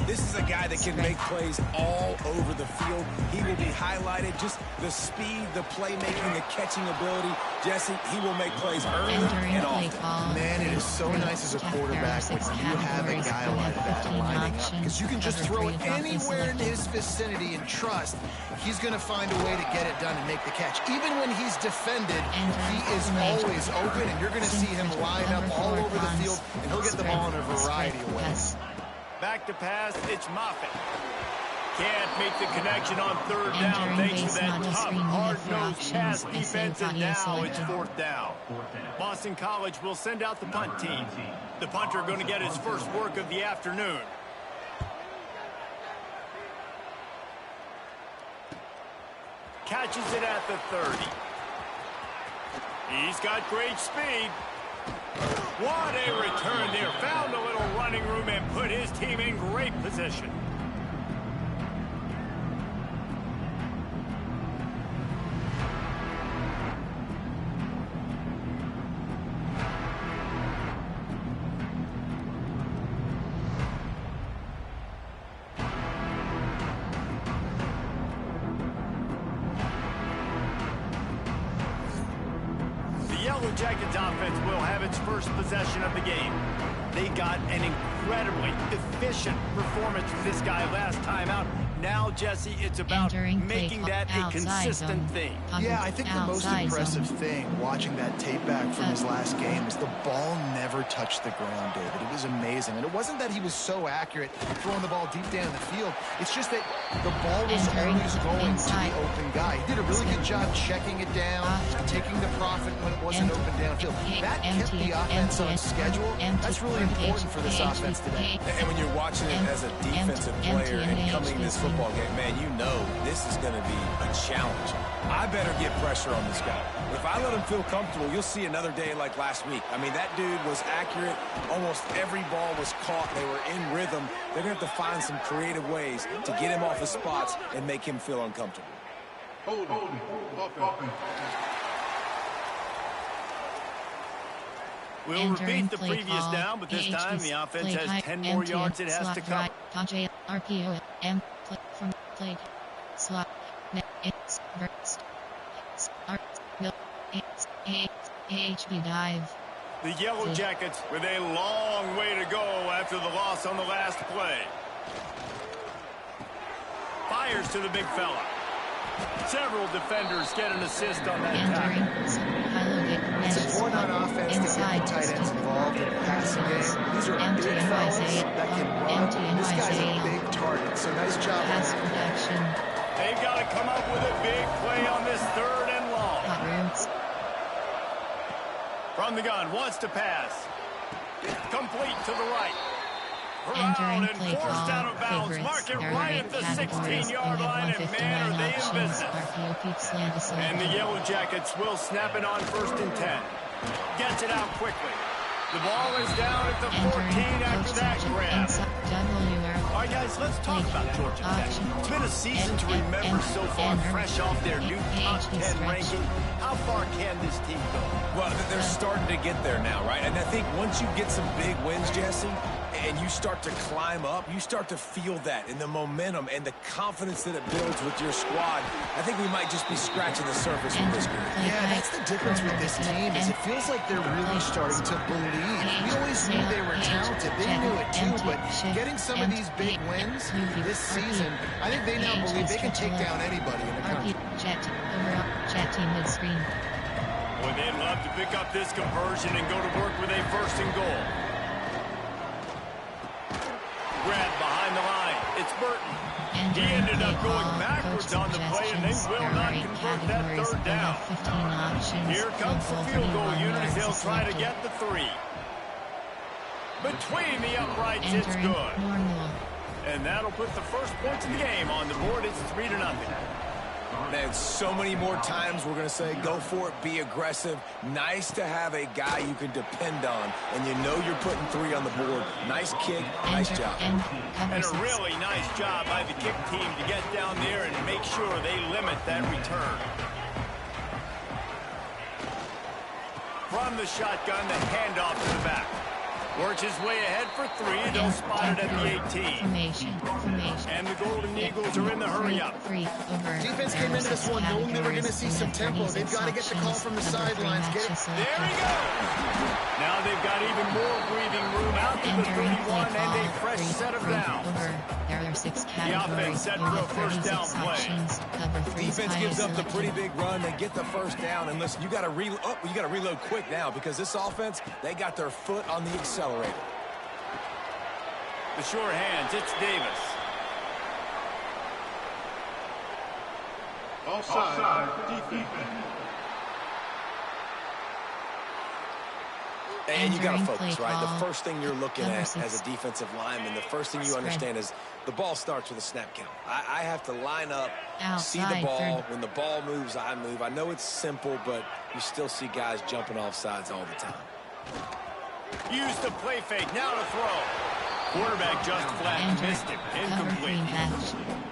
This is a guy that can make plays all over the field. He will be highlighted. Just the speed, the playmaking, the catching ability. Jesse, he will make plays early and often. Man, it is so nice as a quarterback when you have a guy like that lining up, because you can just throw it anywhere in his vicinity and trust he's going to find a way to get it done and make the catch. Even when he's defended, he is always open, and you're going to see him line up all over the field, and he'll get the ball in a variety of ways. Back to pass, it's Moffitt. Can't make the connection on third down thanks to that tough, hard-nosed pass defense, and now it's fourth down. Boston College will send out the punt team. The punter going to get his first work of the afternoon. Catches it at the 30. He's got great speed. What a return there. Found a little running room and put his team in great position. Yellow Jackets offense will have its first possession of the game. They got an incredibly efficient performance from this guy last time out. Now, Jesse, it's about making that a consistent thing. Yeah, I think the most impressive thing watching that tape back from his last game is the ball never touched the ground, David. It was amazing. And it wasn't that he was so accurate throwing the ball deep down the field. It's just that the ball was always going to the open guy. He did a really good job checking it down, taking the profit when it wasn't open downfield. That kept the offense on schedule. That's really important for this offense today. And when you're watching it as a defensive player and coming this football game, man, you know this is going to be a challenge. I better get pressure on this guy. If I let him feel comfortable, you'll see another day like last week. I mean, that dude was accurate. Almost every ball was caught. They were in rhythm. They're going to have to find some creative ways to get him off his spots and make him feel uncomfortable. We'll repeat the previous down, but this time the offense has 10 more yards it has to cover. RPO, from play, slot, it's burst, HB dive. The Yellow Jackets with a long way to go after the loss on the last play. Fires to the big fella. Several defenders get an assist on that tackle. It's important on offense to get the tight ends involved in the passing game. These are big fellas that can run. This guy's a big target, so nice job. Pass protection. They've got to come up with a big play on this third and long. From the gun, wants to pass. Complete to the right. Around and forced out of bounds. Mark it right at the 16-yard line, and man, are they in business. And the Yellow Jackets will snap it on 1st and 10. Gets it out quickly. The ball is down at the 14 after that grab. All right, guys, let's talk about Georgia Tech. It's been a season to remember so far, fresh off their new top 10 ranking. How far can this team go? Well, they're starting to get there now, right? And I think once you get some big wins, Jesse, and you start to climb up, you start to feel that in the momentum and the confidence that it builds with your squad. I think we might just be scratching the surface with this group. Yeah, that's the difference with this team is it feels like they're really starting to believe. We always knew they were talented. They knew it too, but getting some of these big wins this season, I think they now believe they can take down anybody in the country. Boy, they'd love to pick up this conversion and go to work with a 1st and goal. Grabbed behind the line. It's Burton. He ended up going backwards on the play, and they will not convert that third down. Here comes the field goal unit as they'll try to get the 3. Between the uprights, it's good. And that'll put the first points of the game on the board. It's 3-0. Man, so many more times we're going to say, go for it, be aggressive. Nice to have a guy you can depend on, and you know you're putting 3 on the board. Nice kick, nice job. And a really nice job by the kick team to get down there and make sure they limit that return. From the shotgun, the handoff to the back. Works his way ahead for 3. They'll spot it at the 18. defenders are in the hurry-up. Defense came into this one knowing they were going to see some tempo. They've got to get the call from the sidelines. Get it. There he goes. Now they've got even more breathing room out to the 31 and a fresh set of downs. The offense set for a first down play. Defense gives up the pretty big run. They get the first down. And listen, you got to reload quick now because this offense, they got their foot on the accelerator. The sure hands, it's Davis. Offside, defense. And you got to focus, right? The first thing you're looking at as a defensive lineman, the first thing you understand is the ball starts with a snap count. I have to line up, see the ball. When the ball moves, I move. I know it's simple, but you still see guys jumping off sides all the time. Use the play fake. Now to throw. Quarterback just flat missed it. Incomplete.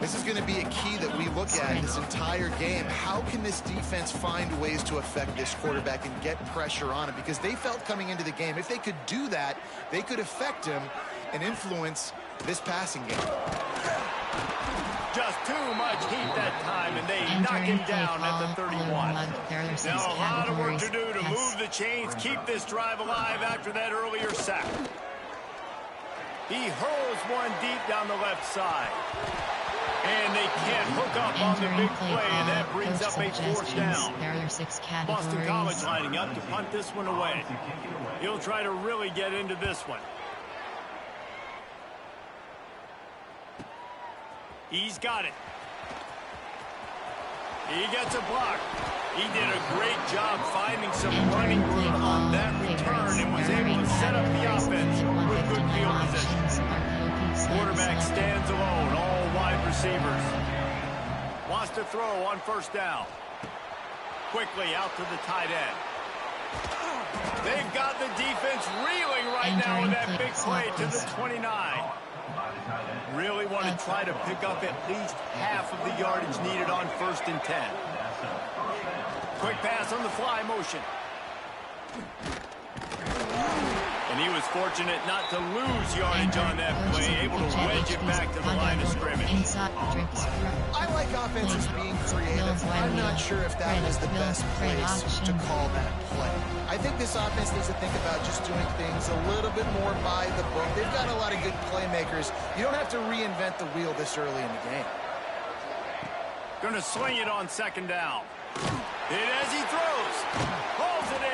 This is going to be a key that we look at this entire game. How can this defense find ways to affect this quarterback and get pressure on him? Because they felt coming into the game, if they could do that, they could affect him and influence this passing game. Just too much heat that time, and they knock him down at the 31. Now a lot of work to do to move the chains, keep this drive alive after that earlier sack. He hurls one deep down the left side. And they can't hook up on the big play, and that brings up a fourth down. Boston College lining up to punt this one away. He'll try to really get into this one. He's got it. He gets a block. He did a great job finding some running room on that return and was able to set up the offense with good field position. Quarterback stands alone, all wide receivers. Wants to throw on first down. Quickly out to the tight end. They've got the defense reeling right now with that big play to the 29. Really want to try to pick up at least half of the yardage needed on 1st and 10. Quick pass on the fly motion. And he was fortunate not to lose yardage on that play, able to wedge it back to the line of scrimmage. I like offenses being creative. I'm not sure if that was the best place to call that play. I think this offense needs to think about just doing things a little bit more by the book. They've got a lot of good playmakers. You don't have to reinvent the wheel this early in the game. Going to sling it on 2nd down. Hit as he throws. Pulls it in.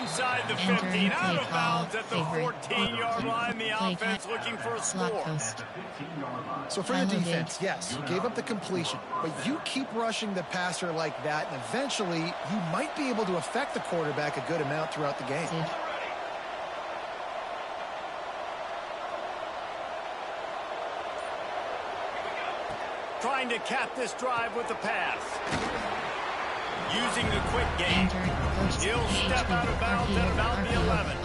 Inside the 15, out of bounds at the 14-yard line. The offense looking for a score. So for the defense, yes, you gave up the completion, but you keep rushing the passer like that, and eventually you might be able to affect the quarterback a good amount throughout the game. Trying to cap this drive with the pass. Using the quick game. He'll step out of bounds at about the 11.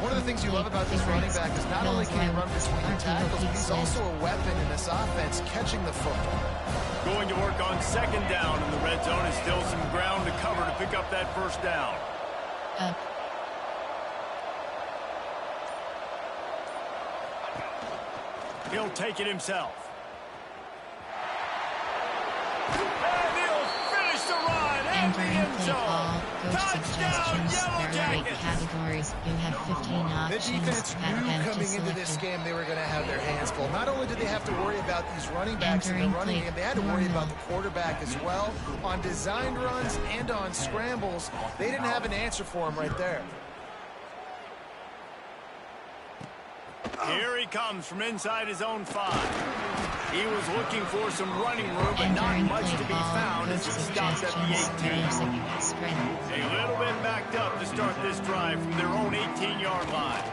One of the things you love about this running back is not only can he run between the tackles, but he's also a weapon in this offense, catching the football. Going to work on 2nd down in the red zone, and still some ground to cover to pick up that 1st down. He'll take it himself. And he'll finish the run and the end zone. Touchdown, Yellow Jackets. Categories. You have 15 options. The defense knew coming into this game they were going to have their hands full. Not only did they have to worry about these running backs in the running game, they had to worry about the quarterback as well. On designed runs and on scrambles, they didn't have an answer for him right there. Here he comes from inside his own 5. He was looking for some running room, but not much to be found as he stopped at the 18. A little bit backed up to start this drive from their own 18-yard line.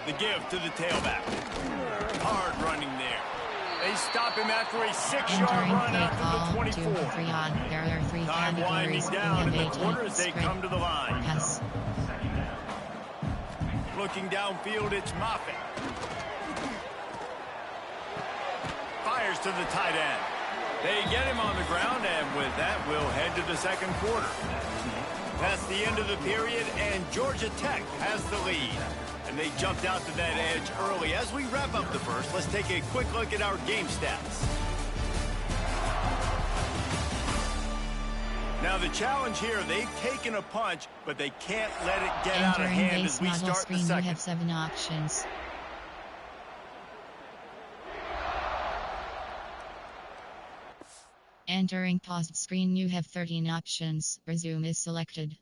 The give to the tailback. Hard running there. They stop him after a 6-yard run out to the 24. Time winding down in the quarter as they come to the line. Looking downfield, it's Moffitt. Fires to the tight end. They get him on the ground, and with that, we'll head to the 2nd quarter. That's the end of the period, and Georgia Tech has the lead. And they jumped out to that edge early. As we wrap up the first, let's take a quick look at our game stats. Now the challenge here, they've taken a punch, but they can't let it get out of hand as we start the second. You have 7 options. Entering paused screen, you have 13 options. Resume is selected.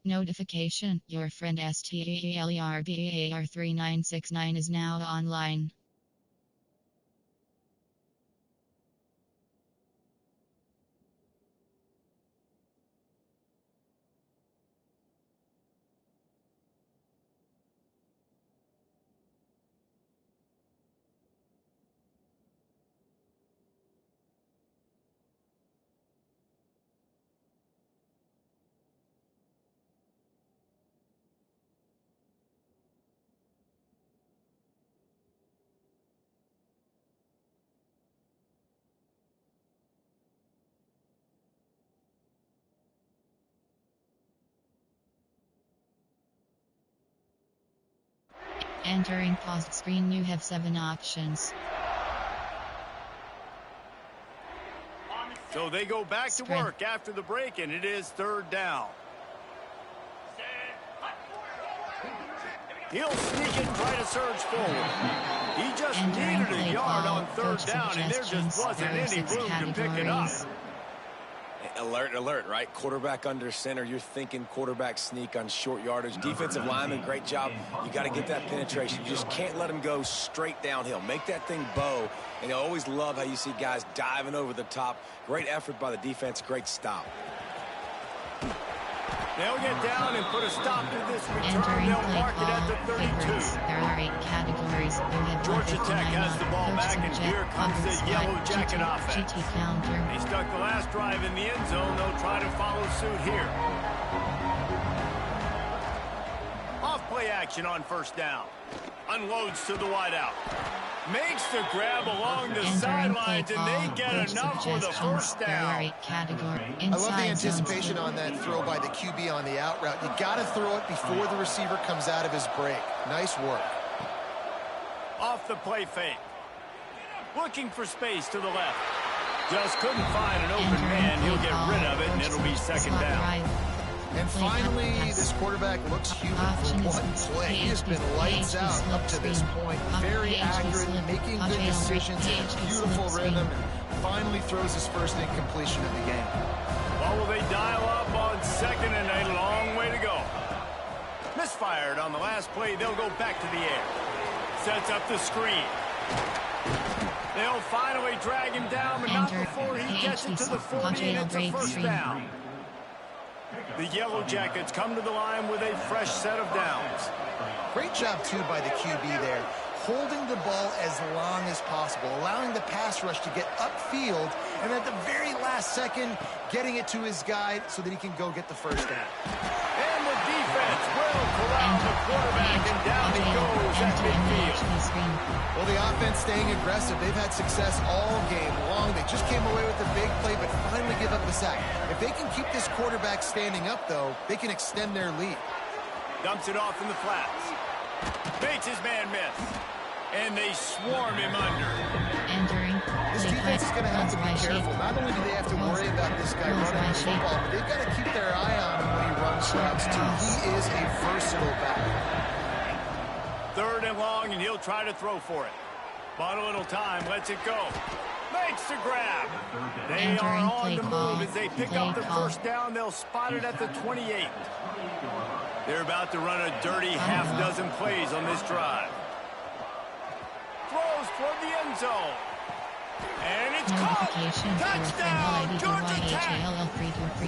Notification, your friend STELERBAR3969 is now online. Entering paused screen, you have 7 options. So they go back to work after the break, and it is 3rd down. He'll sneak and try to surge forward. He just needed a yard on 3rd down, and there just wasn't any room to pick it up. Alert, alert, right? Quarterback under center. You're thinking quarterback sneak on short yardage. Defensive lineman, great job. You got to get that penetration. You just can't let him go straight downhill. Make that thing bow. And I always love how you see guys diving over the top. Great effort by the defense. Great stop. They'll get down and put a stop to this return. They'll mark it at the 32. There are 8 categories. Georgia Tech has the ball back, and here comes the Yellow Jacket offense. They stuck the last drive in the end zone. They'll try to follow suit here. Off play action on 1st down. Unloads to the wideout. Makes the grab along the sidelines, and they get enough for the 1st down. I love the anticipation on that throw by the QB on the out route. You got to throw it before the receiver comes out of his break. Nice work. Off the play fake. Looking for space to the left. Just couldn't find an open man. He'll get rid of it, and it'll be 2nd down. And finally, this quarterback looks human for one play. He has been lights out up to this point. Very accurate, making good decisions, in a beautiful rhythm, and finally throws his first incompletion of the game. Well, will they dial up on 2nd and a long way to go? Misfired on the last play. They'll go back to the air. Sets up the screen. They'll finally drag him down, but not before he gets it to the 40, and it's a 1st down. The Yellow Jackets come to the line with a fresh set of downs. Great job, too, by the QB there. Holding the ball as long as possible, allowing the pass rush to get upfield, and at the very last second, getting it to his guy so that he can go get the 1st down. And the defense will corral the quarterback, and down he goes at midfield. Well, the offense staying aggressive. They've had success all game long. They just came away with a big play, but finally give up the sack. If they can keep this quarterback standing up, though, they can extend their lead. Dumps it off in the flats. Makes his man miss. And they swarm him under. This defense is going to have to be careful. Not only do they have to worry about this guy running the football, but they've got to keep their eye on him when he runs routes, too. He is a versatile back. 3rd and long, and he'll try to throw for it. Bought a little time, lets it go. Makes the grab. They are on the move as they pick up the first down. They'll spot it at the 28. They're about to run a dirty half-dozen plays on this drive. Throws toward the end zone. And it's caught. Touchdown, Georgia Tech.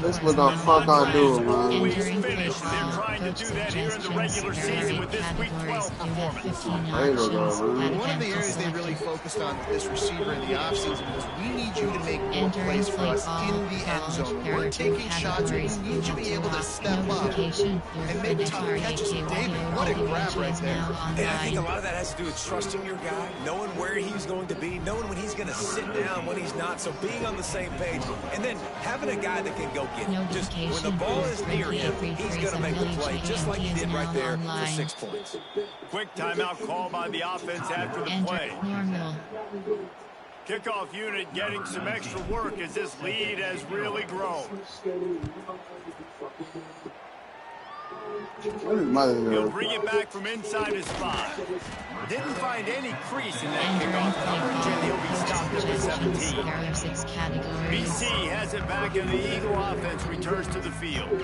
That's what the fuck I do, man. They're trying to do that here in the regular season with this Week 12 performance. One of the areas they really focused on with this receiver in the offseason was we need you to make more plays for us in the end zone. We're taking shots. We need you to be able to step up and make tough catches. David, what a grab right there. And I think a lot of that has to do with trusting your guy, knowing where he's going to be, knowing when he's going to sit down, when he's not. So being on the same page, and then having a guy that can go get it. Just when the ball is near him, he's going to make the play, just like he did right there for 6 points. Quick timeout call by the offense after the play. Kickoff unit getting some extra work as this lead has really grown. He'll bring it back from inside his spot. Didn't find any crease in that kickoff coverage, and he'll be stopped at the 17. BC has it back, and the Eagle offense returns to the field.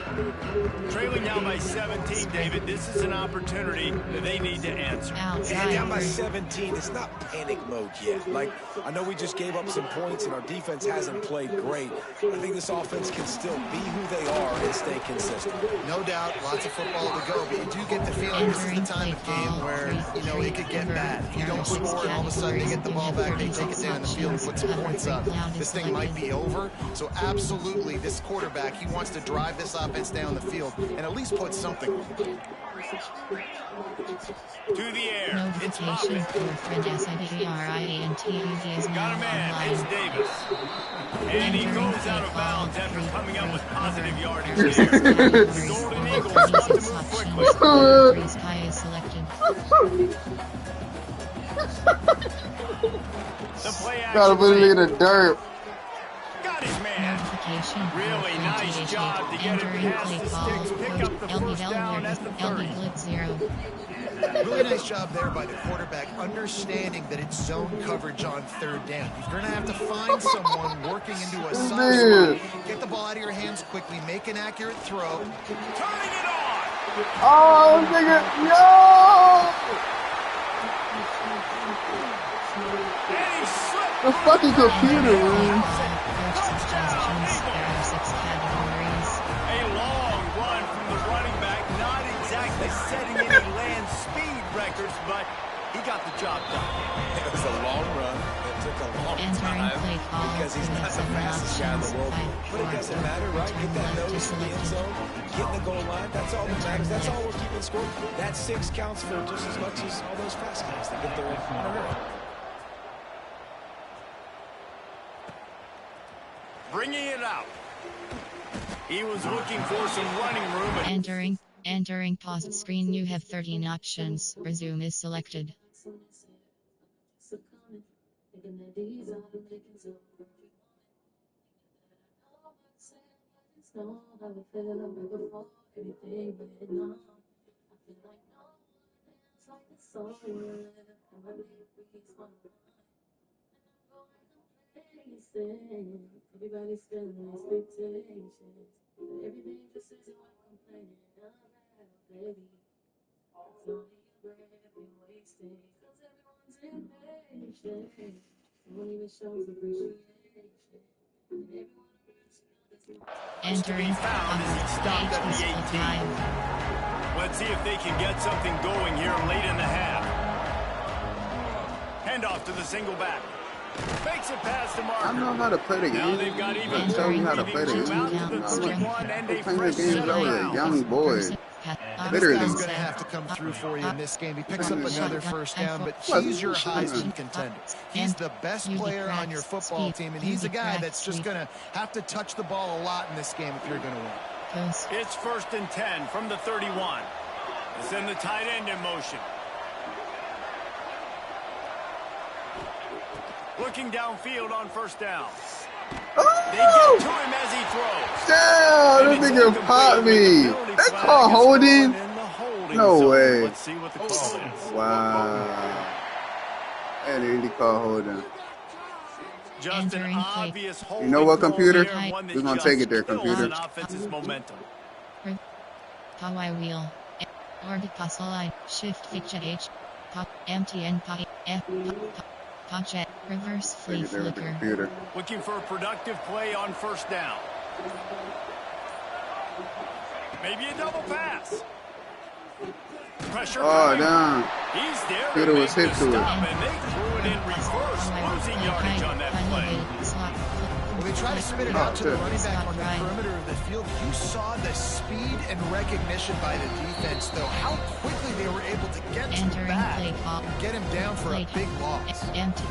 Trailing down by 17, David, this is an opportunity that they need to answer. And down by 17, it's not panic mode yet. Like, I know we just gave up some points, and our defense hasn't played great. I think this offense can still be who they are and stay consistent. No doubt, lots of football to go, but you do get the feeling this is the time of game where, you know, it could get bad. If you don't score and all of a sudden they get the ball back, they take it down the field and put some points up, this thing might be over. So absolutely, this quarterback, he wants to drive this offense down the field and at least put something on it. To the air, it's Moffitt. Got a man, it's Davis. And he goes out of bounds after coming up with positive yardage there. The Golden Eagles want to move quickly. The play action. Gotta put it in the dirt. Got his man. Really nice job to get it past the sticks, pick up the first down at the 30. Really nice job there by the quarterback, understanding that it's zone coverage on 3rd down. You're going to have to find someone working into a soft spot. Get the ball out of your hands quickly, make an accurate throw. Turning it on. Oh, nigga, yo! And he slipped. The fucking computer, man. A long run from the running back, not exactly setting any land speed records, but he got the job done. It was a long run. It took a long time because he's not the fastest guy in the world. But it doesn't matter, right? Get that notice in the end zone, get in the goal line. That's all that matters. That's all we're keeping score. That 6 counts for just as much as all those fast guys that get there in a hurry. Bringing it out. He was looking for some running room. Entering pause screen. You have 13 options. Resume is selected. Everybody's feeling expectations. Everything just isn't what I'm complaining about, baby. It's only your breath you're wasting, 'cause everyone's impatient. No one even shows appreciation. And everyone around To be found as he stopped at the 18. Let's see if they can get something going here late in the half. Handoff to the single back. Makes it past the marker. I know how to play the game. Now they've got even Tell me how to play the game. out to the 31 and a I'm playing the fresh game. set I was a of young boy. He's going to have to come through for you in this game. He picks up another first down, but he's your Heisman contender. He's the best player on your football team, and he's a guy that's just going to have to touch the ball a lot in this game if you're going to win. It's 1st and 10 from the 31. Send the tight end in motion. Looking downfield on 1st down. They get to him as he throws. Damn, this nigga popped me. That call holding? No way. Let's see what the call is. Wow. That really call holding. Just an obvious hold. You know what, computer? We're going to take it there, computer. Offense's momentum. Power wheel. Orbit castle line. Shift feature H. Pop MTN pop F. Jet. Reverse flea flicker. Looking for a productive play on 1st down. Maybe a double pass. Pressure. Oh, down. He's there. Computer was hit to it. And they threw it in reverse. Losing yardage on that play. Well, they try to spit it out to the running back on the perimeter of the field. You saw the speed and recognition by the defense, though. How quickly they were able to get to the back and get him down for a big loss. Empty.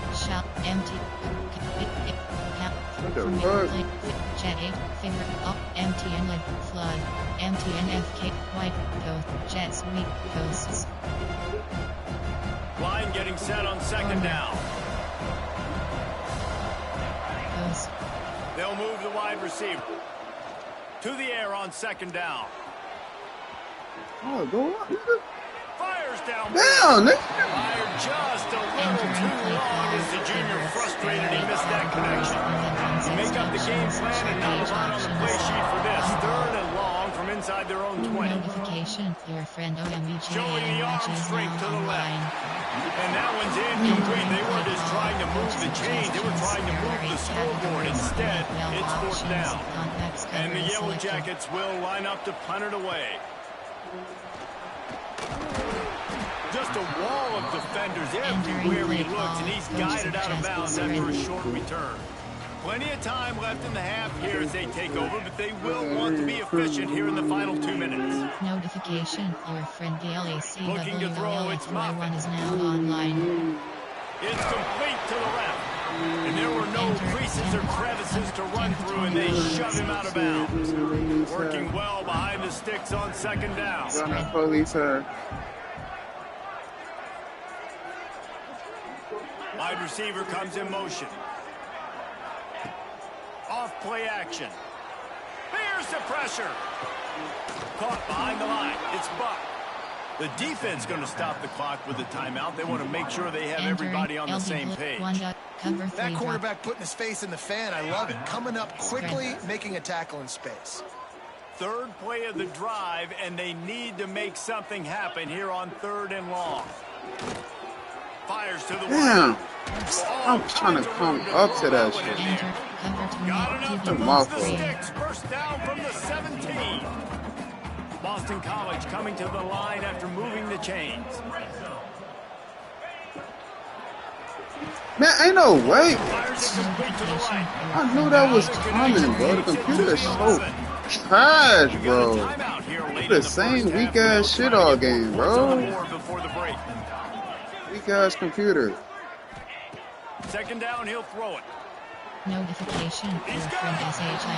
What the fuck? Jet 8, finger up, MTN led, flood, MTN FK, white, coast, Jets weak, coasts. Line getting set on 2nd down. Coast. They'll move the wide receiver to the air on 2nd down. Oh, go on. Fires down. Down, nigga. Fired just a little too long as the junior frustrated. He missed that connection. Make up the game plan and not a lot on the play sheet for this. 3rd and long from inside their own 20. Notification, your friend OMEJ Showing the arm watches strength to the now left. online. And that one's incomplete. They weren't just trying to move the chains. They were trying to move the scoreboard. Instead, it's 4th down. And the Yellow Jackets will line up to punt it away. Just a wall of defenders everywhere he looks, and he's guided out of bounds after a short return. Plenty of time left in the half here as they take over, but they will want to be efficient here in the final 2 minutes. Notification, your friend the LAC Looking to throw, it's one is now online. It's complete to the left. And there were no creases or crevices to run through, and they shove him out of bounds. Working well behind the sticks on 2nd down. Wide receiver comes in motion. Off play action. Here's the pressure. Caught behind the line. It's Buck. The defense going to stop the clock with a timeout. They want to make sure they have everybody on the same page. That quarterback putting his face in the fan, I love it. Coming up quickly, making a tackle in space. 3rd play of the drive, and they need to make something happen here on 3rd and long. Fires to the Damn. I'm trying to come up to that shit. Got enough to move the sticks. 1st down from the 17. Boston College coming to the line after moving the chains. Man, ain't no way. Fires it complete to the right. I knew that was coming, bro. The computer is so trash, bro. The same weak ass shit all game, bro. Weak ass computer. 2nd down, he'll throw it. Notification, your He's got friend it.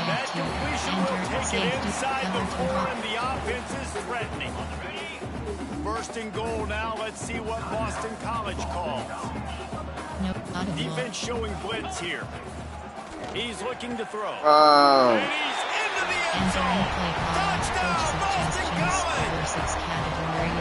That SHIFT, completion will enter, take it safety, inside the cover 4, and the offense is threatening. 1st and goal now. Let's see what Boston College calls. No, audible. Defense showing blitz here. He's looking to throw. Oh. And he's into the end zone. Touchdown, Boston College.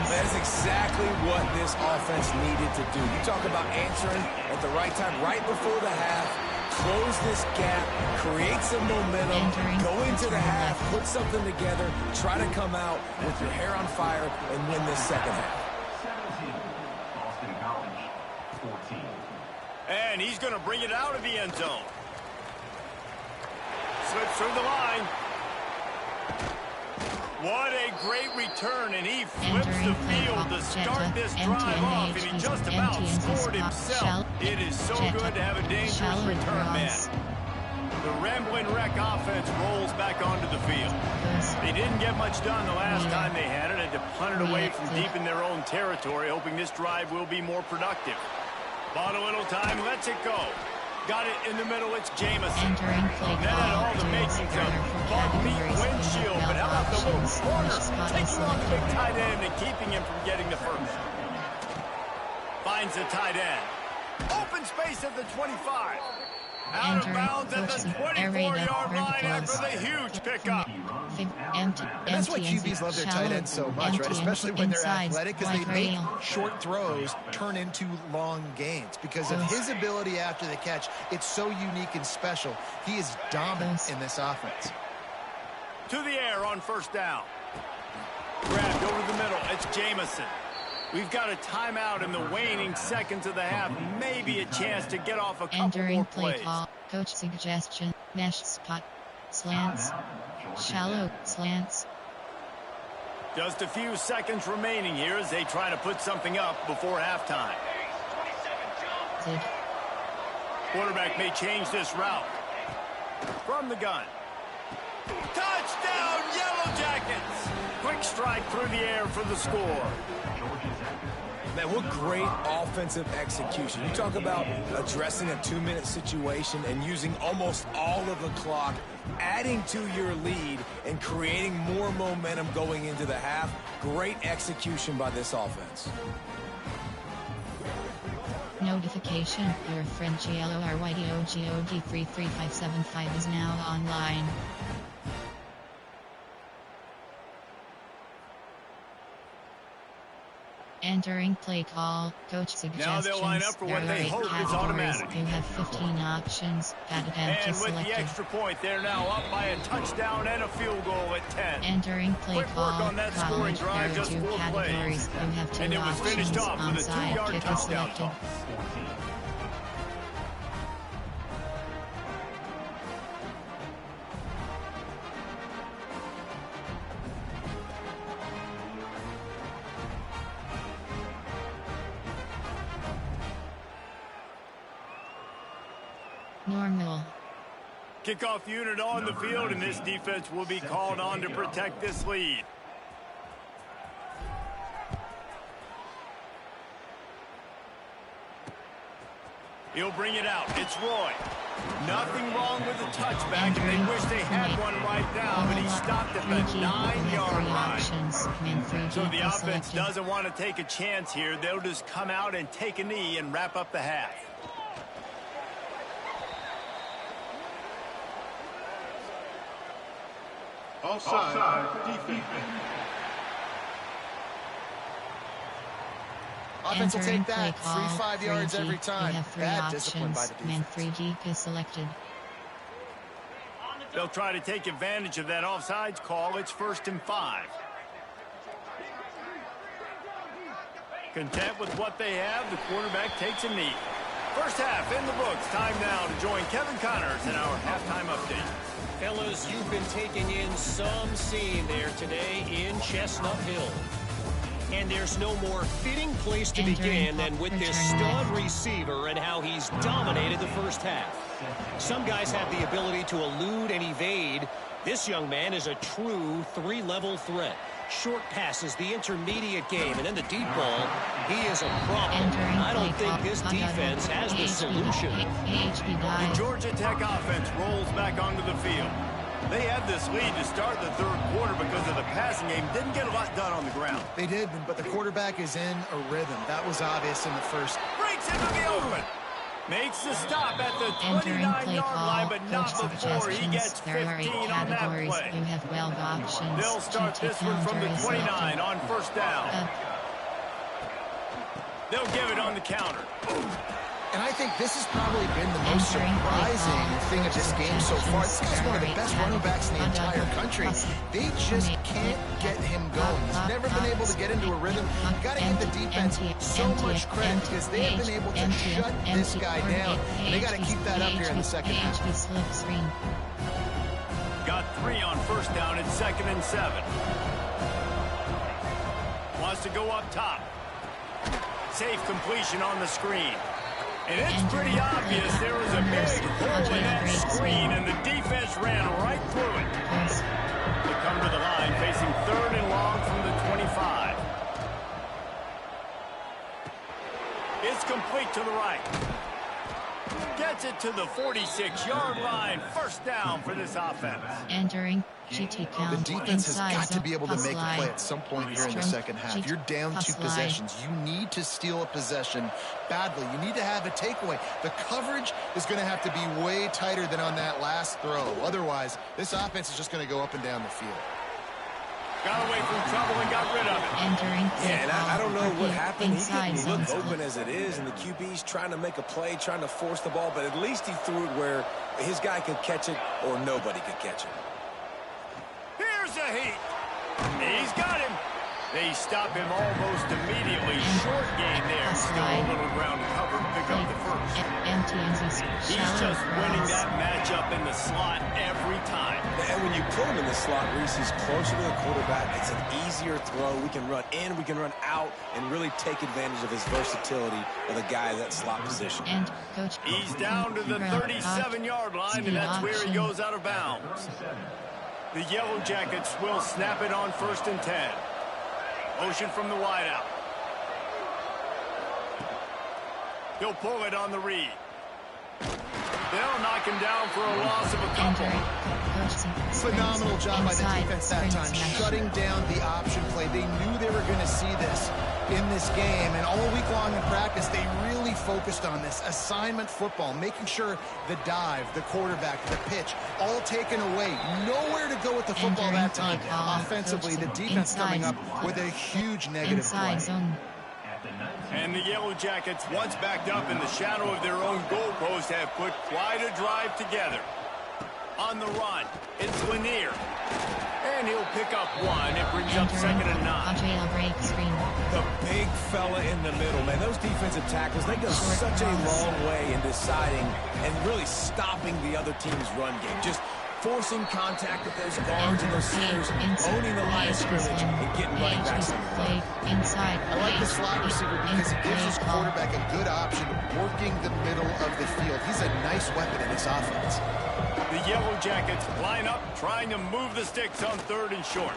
That's exactly what this offense needed to do. You talk about answering at the right time, right before the half, close this gap, create some momentum, go into the half, put something together, try to come out with your hair on fire and win this 2nd half. 17, Boston College, 14. And he's going to bring it out of the end zone. Slips through the line. What a great return, and he flips the field to start this drive off, and he just about scored himself. It is so good to have a dangerous return man. The Rambling Wreck offense rolls back onto the field. They didn't get much done the last time they had it. Had to punt it away from deep in their own territory, hoping this drive will be more productive. Bought a little time, lets it go. Got it in the middle, it's Jamison. That had all the makings of bug meat windshield, but how about the little corner? Taking on the big tight end and keeping him from getting the first. Finds the tight end. Open space at the 25. Out of bounds at the 24-yard line after the huge pickup. And that's why QBs love their tight ends so much, right? Especially when they're athletic, because they make short throws turn into long gains. Because of his ability after the catch, it's so unique and special. He is dominant in this offense. To the air on first down. Grabbed over the middle. It's Jamison. We've got a timeout in the waning seconds of the half. Maybe a chance to get off a couple more plays. Call. Coach suggestion. Mesh spot. Slants. Shallow slants. Just a few seconds remaining here as they try to put something up before halftime. Quarterback may change this route. From the gun. Touchdown, Yellow Jackets! Quick strike through the air for the score. Man, what great offensive execution. You talk about addressing a 2-minute situation and using almost all of the clock, adding to your lead and creating more momentum going into the half. Great execution by this offense. Notification, your friend GLORYDOGOD 33575 is now online. Entering play call, coach suggestions. Now they'll line up for what they hope is automatic. You have 15 options. And with the extra point, they're now up by a touchdown and a field goal at 10. Entering play Quick call, work on that scoring drive, there are just 2 4 categories. plays. You have 2 and it was options. finished off with a 2-yard kick touchdown selected. toss. Normal. Kickoff unit on the field, and this defense will be called on to protect this lead. He'll bring it out. It's Roy. Nothing wrong with the touchback, and they wish they had one right now, but he stopped at the 9-yard line. So the offense doesn't want to take a chance here. They'll just come out and take a knee and wrap up the half. Offside, defense. Offense will take that. Play call, 3-5 yards deep. every time. You have 3 Bad options. discipline by the defense. Man 3 deep is selected. They'll try to take advantage of that offsides call. It's 1st and 5. Content with what they have, the quarterback takes a knee. First half in the books. Time now to join Kevin Connors in our halftime update. Fellas, you've been taking in some scene there today in Chestnut Hill. And there's no more fitting place to begin than with this stud receiver and how he's dominated the first half. Some guys have the ability to elude and evade. This young man is a true 3-level threat. Short passes, the intermediate game, and then the deep ball. He is a problem. I don't think this defense has the solution. The Georgia Tech offense rolls back onto the field. They had this lead to start the 3rd quarter because of the passing game. Didn't get a lot done on the ground. They did, but the quarterback is in a rhythm. That was obvious in the first. Breaks into the open. Makes the stop at the 29-yard line, but not before he gets 15 on that play. You have 12 options. They'll start this one from the 29 on first down. They'll give it on the counter. And I think this has probably been the most surprising thing of this game so far. This guy's one of the best running backs in the entire country. They just can't get him going. He's never been able to get into a rhythm. You've got to give the defense so much credit because they have been able to shut this guy down. And they got to keep that up here in the second half. Got 3 on first down. It's 2nd and 7. Wants to go up top. Safe completion on the screen. And it's pretty obvious there was a big hole in that screen, and the defense ran right through it. They come to the line facing 3rd and long from the 25. It's complete to the right. Gets it to the 46-yard line. First down for this offense. Entering GT count. The defense has got to be able to make a play at some point here in the second half. You're down 2 possessions. You need to steal a possession badly. You need to have a takeaway. The coverage is going to have to be way tighter than on that last throw. Otherwise, this offense is just going to go up and down the field. Got away from trouble and got rid of it. Entering and I don't know what happened. He looked open as it is, and the QB's trying to make a play, trying to force the ball, but at least he threw it where his guy could catch it or nobody could catch it. Here's a heat. He's got him. They stop him almost immediately. Short gain there. Still a little ground to cover. Pick up the first. He's just winning that matchup in the slot every time. And when you put him in the slot, Reese, he's closer to the quarterback. It's an easier throw. We can run in, we can run out, and really take advantage of his versatility of the guy in that slot position. And Coach, he's down to the 37-yard line, and that's where he goes out of bounds. The Yellow Jackets will snap it on 1st and 10. Motion from the wideout. He'll pull it on the read. They'll knock him down for a loss of a couple. Phenomenal job by the defense that time, shutting down the option play. They knew they were going to see this in this game, and all week long in practice, they really focused on this assignment football, making sure the dive, the quarterback, the pitch, all taken away. Nowhere to go with the football that time. Offensively, the defense coming up with a huge negative play. And the Yellow Jackets, once backed up in the shadow of their own goalpost, have put quite a drive together. On the run, it's Lanier. And he'll pick up 1. It brings up 2nd and 9. The big fella in the middle, man. Those defensive tackles, they go such a long way in deciding and really stopping the other team's run game. Just forcing contact with those guards and those centers, owning the line of scrimmage, and getting running backs on the play. I like the slot receiver because he gives his quarterback a good option working the middle of the field. He's a nice weapon in this offense. The Yellow Jackets line up, trying to move the sticks on 3rd and short.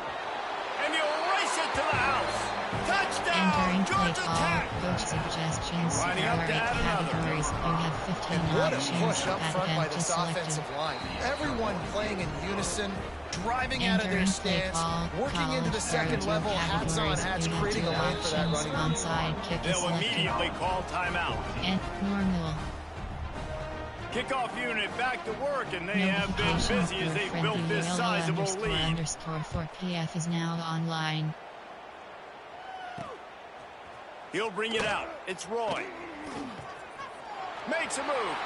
And he'll race it to the house. Touchdown, Georgia Tech. Coach suggestions. Lining up to add another. You have 15 and what a options push up front by this offensive line. Everyone playing in unison, driving out of their stance, working into the second level, hats on hats, creating a lane for that running back. They'll immediately call timeout. And normal. Kickoff unit back to work, and they have been busy as they've built this sizable lead. _4PF is now online. He'll bring it out. It's Roy. Makes a move.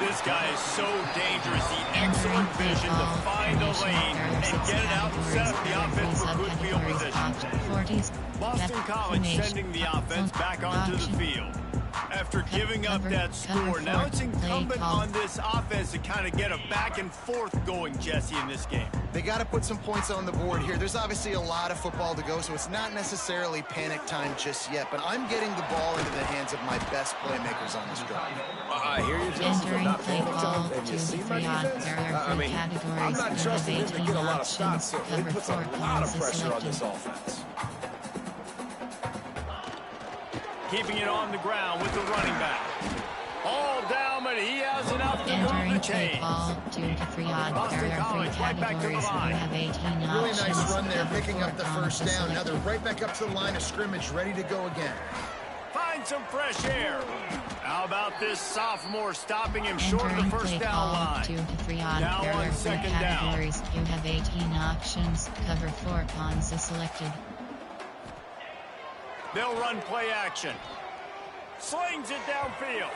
This guy is so dangerous. The excellent vision to find the lane and get it out and set up the offense for good field position. Boston College sending the offense back onto the field. After giving up that score, now it's incumbent on this offense to kind of get a back and forth going, Jesse, in this game. They got to put some points on the board here. There's obviously a lot of football to go, so it's not necessarily panic time just yet, but I'm getting the ball into the hands of my best playmakers on this drive. I hear you, Jesse, but not panic time. Have you seen my defense? I mean, I'm not trusting him to get a lot of stops, so it puts a lot of pressure on this offense. Keeping it on the ground with the running back. All down, but he has enough to move the chains. Boston College right back to the line. Really nice run there, picking up the first down. Now they're right back up to the line of scrimmage, ready to go again. Find some fresh air. How about this sophomore stopping him short of the first down line? Now on 2nd down. You have 18 options. Cover 4 cons is selected. They'll run play action. Slings it downfield.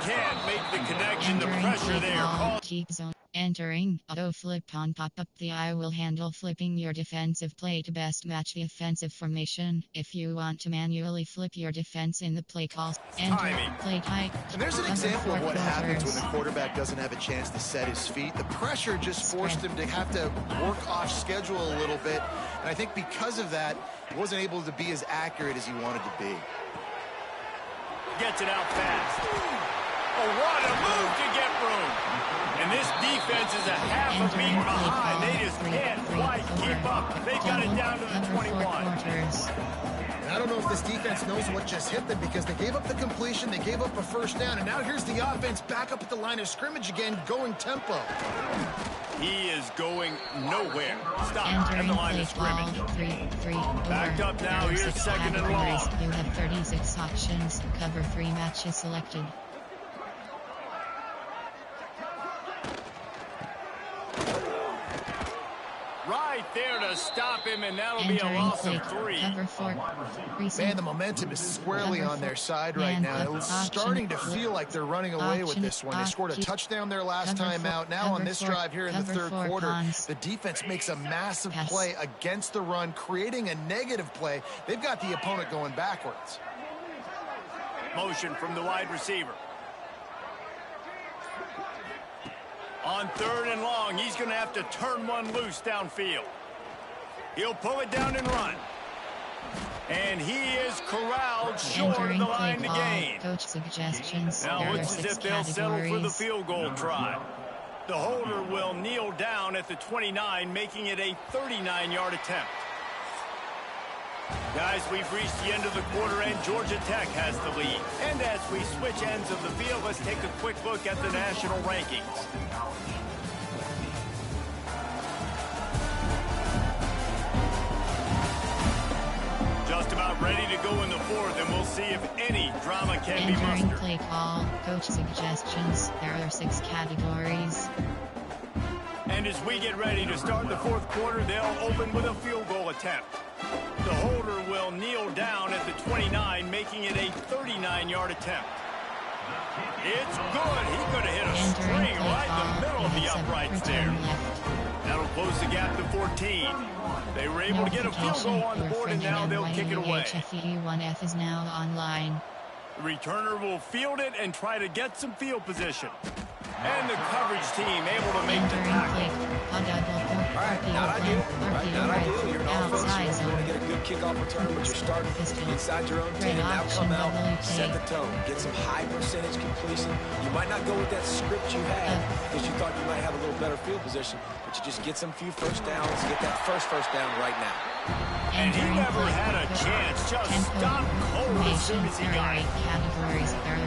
Can't make the connection. The pressure there. Keep zone. Entering. Auto flip on pop-up. The eye will handle flipping your defensive play to best match the offensive formation. If you want to manually flip your defense in the play call, enter play type. And there's an example of what happens when the quarterback doesn't have a chance to set his feet. The pressure just forced him to have to work off schedule a little bit. And I think because of that, he wasn't able to be as accurate as he wanted to be. gets it out fast. Oh, what a move to get room. And this defense is a half a beat behind. They just can't quite keep up. They've got it down to the 21. I don't know if this defense knows what just hit them because they gave up the completion, they gave up a first down, and now here's the offense back up at the line of scrimmage again, going tempo. He is going nowhere. Stop at the line of scrimmage. Backed up now, here's second and long. You have 36 options. Cover 3 matches selected. Right there to stop him, and that'll be a loss of 3. Man, the momentum is squarely on their side right now. It was starting to feel like they're running away with this one. They scored a touchdown their last time out. Now on this drive here in the third quarter, the defense makes a massive play against the run, creating a negative play. They've got the opponent going backwards. Motion from the wide receiver. On third and long, he's going to have to turn one loose downfield. He'll pull it down and run. And he is corralled short of the line to gain. Coach suggestions. Now looks as if they'll settle for the field goal try. The holder will kneel down at the 29, making it a 39-yard attempt. Guys, we've reached the end of the quarter, and Georgia Tech has the lead. And as we switch ends of the field, let's take a quick look at the national rankings. Just about ready to go in the fourth, and we'll see if any drama can be mustered. Entering play call, coach suggestions. There are 6 categories. And as we get ready to start the fourth quarter, they'll open with a field goal attempt. The holder will kneel down at the 29, making it a 39-yard attempt. It's good. He could have hit a string right in the middle of the uprights there. That'll close the gap to 14. They were able to get a field goal on the board, and now they'll kick it away. HFE1F is now online. The returner will field it and try to get some field position. And the coverage team able to make the tackle. All right, not ideal. You're an offense. You want to get a good kickoff return, but you're starting inside your own 10. Now come out, set the tone, get some high percentage completion. You might not go with that script you had because you thought you might have a little better field position, but you just get some few first downs, get that first down right now. And he never had a chance, just stopped cold as soon as he got it.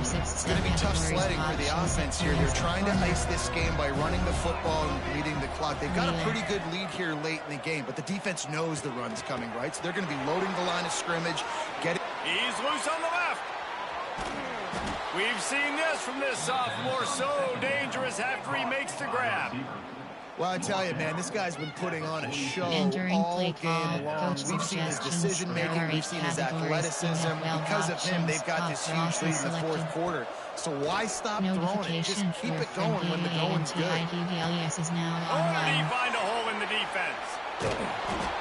It's going to be tough sledding for the offense here. They're trying to ice this game by running the football and leading the clock. They've got a pretty good lead here late in the game, but the defense knows the run's coming, right? So they're going to be loading the line of scrimmage. He's loose on the left. We've seen this from this sophomore, so dangerous after he makes the grab. Well, I tell you, man, this guy's been putting on a show all game long. We've seen his decision-making. We've seen his athleticism. Because of him, they've got this huge lead in the fourth quarter. So why stop throwing it? Just keep it going when the going's good. Is now did he find a hole in the defense?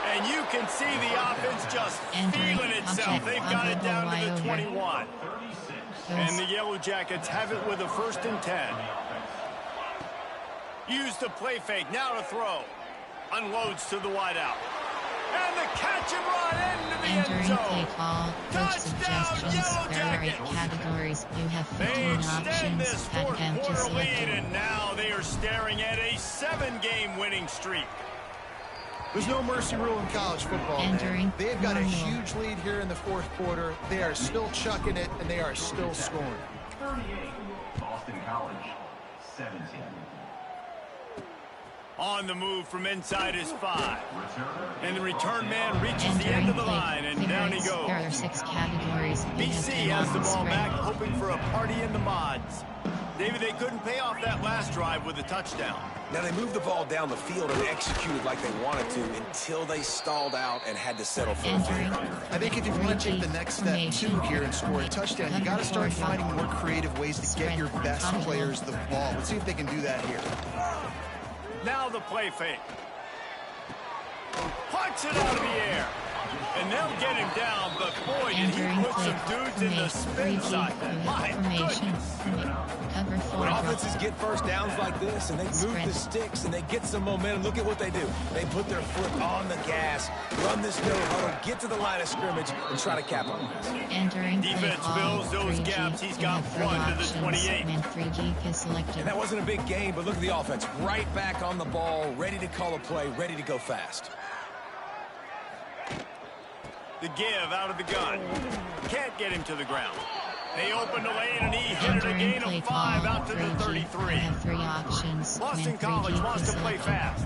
And you can see the offense just feeling itself. They've got it down to the 21. And the Yellow Jackets have it with a 1st and 10. Use the play fake, now to throw. Unloads to the wideout. And the catch and run into the end zone. Play call, touchdown, Yellow Jackets. Categories. You have 15 they extend options. this fourth quarter lead, and now they are staring at a 7-game winning streak. There's no mercy rule in college football, man. They've got a huge lead here in the fourth quarter. They are still chucking it, and they are still scoring. 38, Boston College, 17. On the move from inside his 5. And the return man reaches the end of the line, and down he goes. There are 6 categories. BC has the ball back, hoping for a party in the mods. David, they couldn't pay off that last drive with a touchdown. Now, they moved the ball down the field and executed like they wanted to until they stalled out and had to settle for a field. I think if you want to take the next step, too, here and score a touchdown, you got to start finding more creative ways to get your best players the ball. Let's see if they can do that here. Now the play fake. Punch it out of the air. And they'll get him down, but boy, did he put some dudes in the spin side. My goodness. Cover 4. When offenses get first downs like this and they move the sticks and they get some momentum, look at what they do. They put their foot on the gas, run this no huddle, get to the line of scrimmage, and try to capitalize. Entering defense fills those gaps. He's got 1 to the 28. And 3 deep is selected. And that wasn't a big game, but look at the offense. Right back on the ball, ready to call a play, ready to go fast. The give out of the gun. Can't get him to the ground. They open the lane, and he hit it a gain of 5 out to the 33. Have 3 options. Boston College wants to play fast.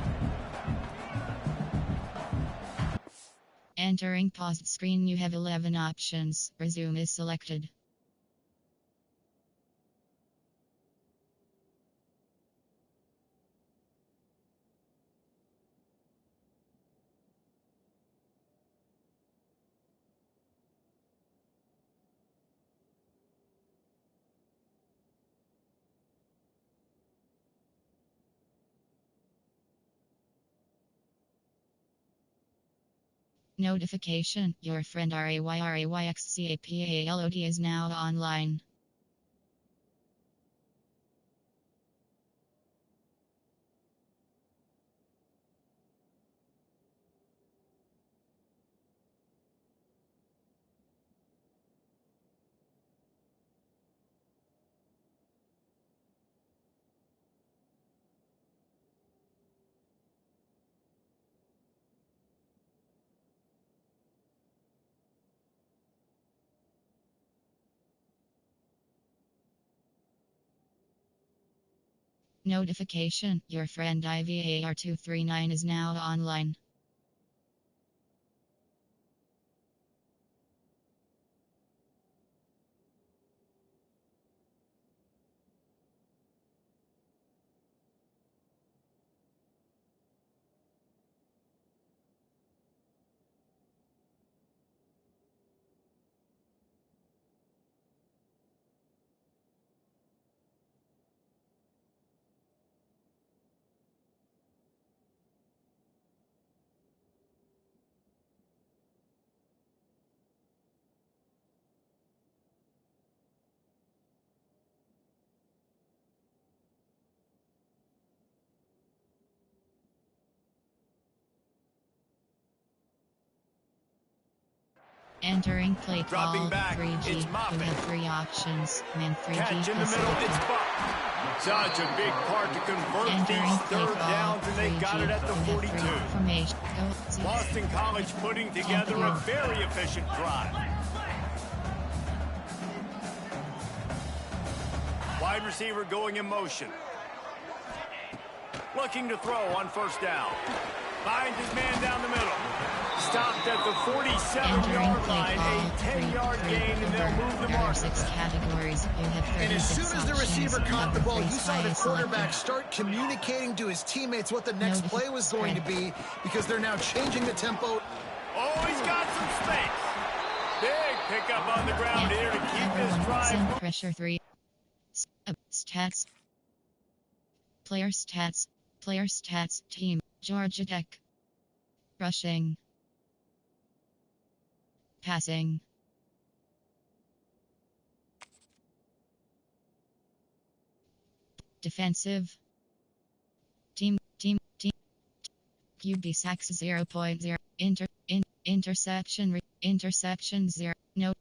Entering paused screen, you have 11 options. Resume is selected. Notification, your friend RAYXCAPALOD is now online. Notification, your friend IVAR239 is now online. Entering play call, Dropping back, 3G, it's you Moffitt. have 3 options, and 3G Catch in the middle, selected. it's Buck. Such a big part to convert Entering these play third call, downs, and they 3G, got it at the you have 42. 3 formation. Go, Boston College putting together a very efficient drive. Wide receiver going in motion. Looking to throw on first down. Finds his man down the middle. Stopped at the 47-yard line, a 10-yard gain, and they'll move the mark. 6 categories. You have 36 And as soon as the receiver options. caught the ball, you Cover saw the 3 quarterback selected. start communicating to his teammates what the next play was going to be, because they're now changing the tempo. Oh, he's got some space. Big pickup on the ground here to keep this drive. Pressure 3. Stats. Player stats. Player stats. Team. Georgia Tech. Rushing. Passing. Defensive. Team. QB sacks 0.0. Interception. Interception 0. No.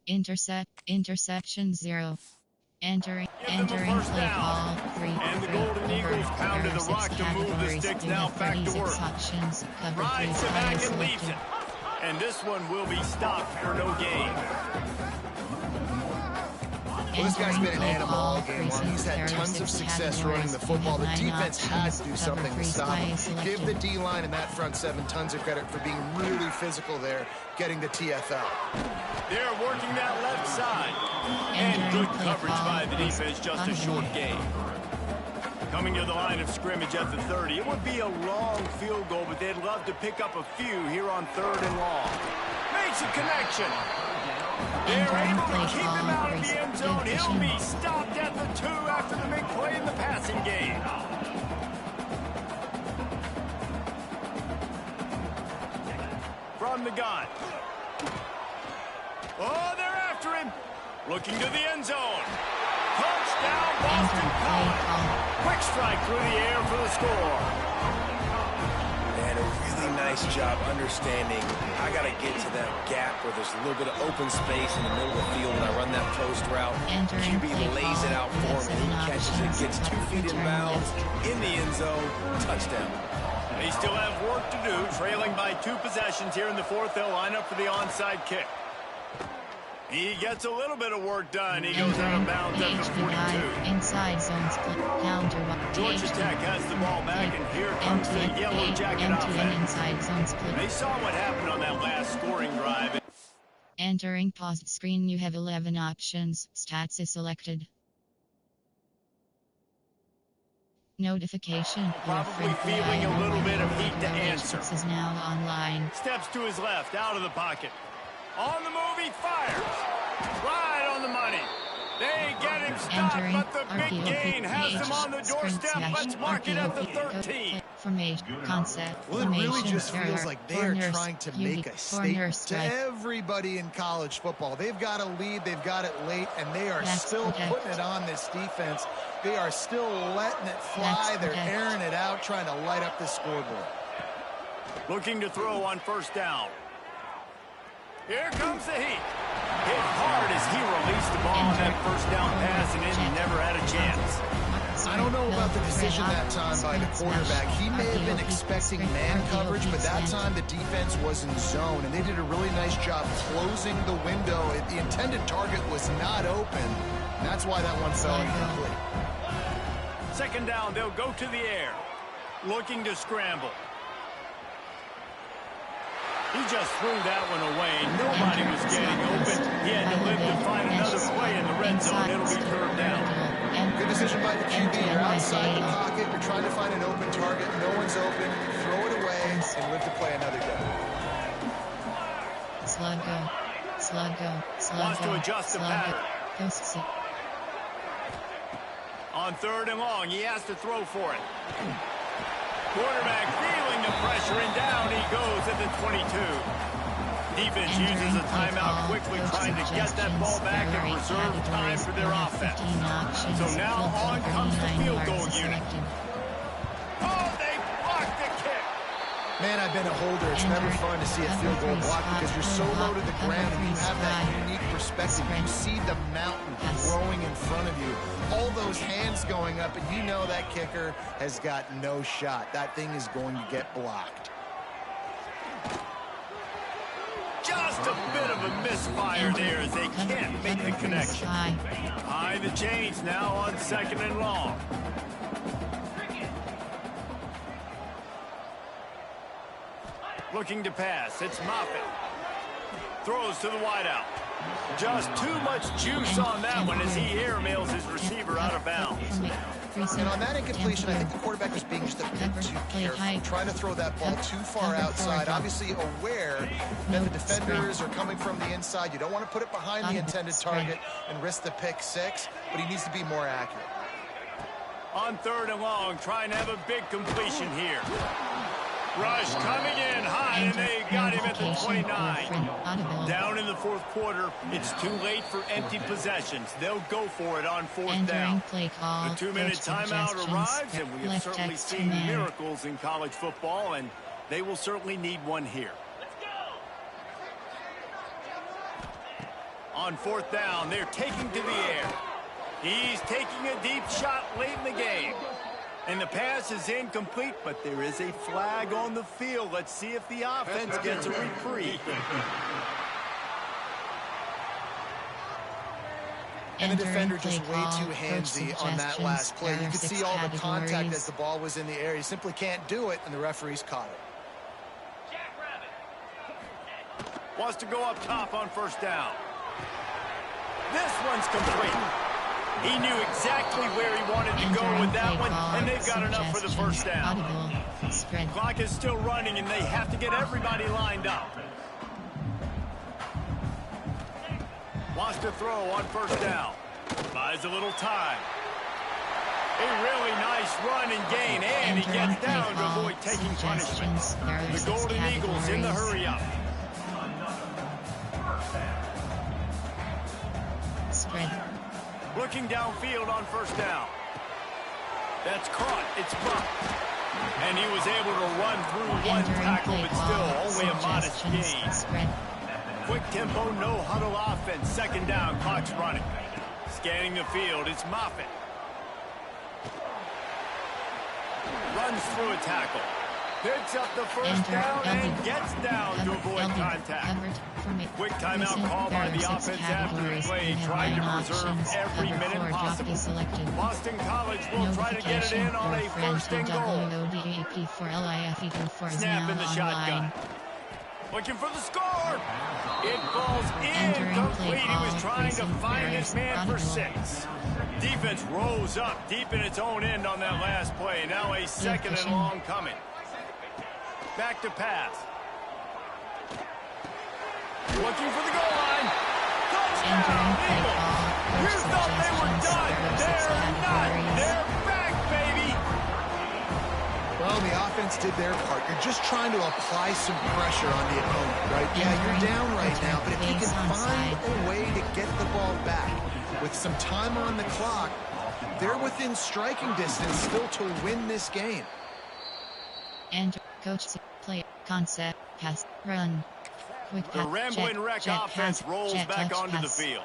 Interception 0. Entering play call 3. And the Golden Eagles pounded the rock to move the sticks. Now back to work. Options. Cover 3 Rides it back and leaves it. And this one will be stopped for no gain. Well, this guy's been an animal all game long. He's had tons of success running the football. The defense has to do something to stop him. Give the D-line and that front 7 tons of credit for being really physical there, getting the TFL. They're working that left side. And good coverage by the defense, just a short gain. Coming to the line of scrimmage at the 30. It would be a long field goal, but they'd love to pick up a few here on 3rd and long. Makes a connection. They're able to keep him out of the end zone. He'll be stopped at the 2 after the big play in the passing game. From from the gun. Oh, they're after him. Looking to the end zone. Touchdown, Boston College. Quick strike through the air for the score. And a really nice job understanding I got to get to that gap where there's a little bit of open space in the middle of the field when I run that post route. QB lays it out for him, and he catches it, gets 2 feet in bounds, in the end zone, touchdown. They still have work to do, trailing by 2 possessions here in the fourth. They'll line up for the onside kick. He gets a little bit of work done. He goes out of bounds at the 42. Inside zone split. Counter. Georgia Tech has the ball back, and here comes the Yellow Jacket offense. Inside zone split. They saw what happened on that last scoring drive. Entering paused screen, you have 11 options. Stats is selected. Notification. Probably feeling a little bit of heat to answer. Is now online. Steps to his left, out of the pocket. On the move, he fires. Right on the money. They get him stopped, but the big gain has him on the doorstep. Let's mark it at the 13. Formation concept. Well, it really just feels like they are trying to make a statement to everybody in college football. They've got a lead, they've got it late, and they are still putting it on this defense. They are still letting it fly. They're airing it out, trying to light up the scoreboard. Looking to throw on first down. Here comes the heat. Hit hard as he released the ball on that first down pass, and Indy never had a chance. I don't know about the decision that time by the quarterback. He may have been expecting man coverage, but that time the defense was in zone, and they did a really nice job closing the window. The intended target was not open, and that's why that one fell incomplete. Second down, they'll go to the air. Looking to scramble. He just threw that one away. Nobody was getting open. He had to live to find another play in the red zone. It'll be third down. Good decision by the QB. You're outside the pocket. You're trying to find an open target. No one's open. Throw it away and live to play another day. Slug go. Slug go. Slug Wants to adjust the pattern. On third and long, he has to throw for it. Quarterback feeling the pressure, and down he goes at the 22. Defense uses a timeout quickly, trying to get that ball back and preserve time for their offense. So now on comes the field goal unit. Oh, they blocked the kick. Man, I've been a holder. It's never fun to see a field goal blocked because you're so low to the ground and you have that unique perspective. You see the mountain growing in front of you. All those hands going up, and you know that kicker has got no shot. That thing is going to get blocked. Just a bit of a misfire there as they can't make the connection. High the chains now on second and long. Looking to pass. It's Moffitt. Throws to the wideout. Just too much juice on that one as he airmails his receiver out of bounds. And on that incompletion, I think the quarterback was being just a bit too careful, trying to throw that ball too far outside, obviously aware that the defenders are coming from the inside. You don't want to put it behind the intended target and risk the pick six, but he needs to be more accurate. On third and long, trying to have a big completion here. Rush coming in high, and they got him at the 29. Down in the fourth quarter, it's too late for empty possessions. They'll go for it on fourth down. The 2-minute timeout arrives, and we have certainly seen miracles in college football, and they will certainly need one here. On fourth down, they're taking to the air. He's taking a deep shot late in the game. And the pass is incomplete, but there is a flag on the field. Let's see if the offense gets a reprieve. And the defender just way too handsy on that last play. You could see all the contact as the ball was in the air. He simply can't do it, and the referees caught it. Wants to go up top on first down. This one's complete. He knew exactly where he wanted to go with that one, and they've got enough for the first down. Clock is still running, and they have to get everybody lined up. Wants to throw on first down. Buys a little time. A really nice run and gain, and he gets down to avoid taking punishment. The Golden Eagles in the hurry-up. Looking downfield on first down. That's caught. It's bumped. And he was able to run through one tackle, but still only a modest gain. Quick tempo, no huddle offense. Second down, clock's running. Scanning the field, it's Moffitt. Runs through a tackle. Picks up the first down and gets down to avoid contact. Quick timeout call by the offense after the play, trying to preserve every minute possible. Boston College will try to get it in on a first and goal. Snap in the shotgun. Looking for the score. It falls incomplete. He was trying to find his man for 6. Defense rose up deep in its own end on that last play. Now a second and long coming. Back to pass. Looking for the goal line. Touchdown, Eagles. You thought they were done. They're not. They're back, baby. Well, the offense did their part. You're just trying to apply some pressure on the opponent, right? Yeah, you're down right now, but if you can find a way to get the ball back with some time on the clock, they're within striking distance still to win this game. And coach, play, concept, pass, run. Quick The rambling wreck offense rolls back onto the field.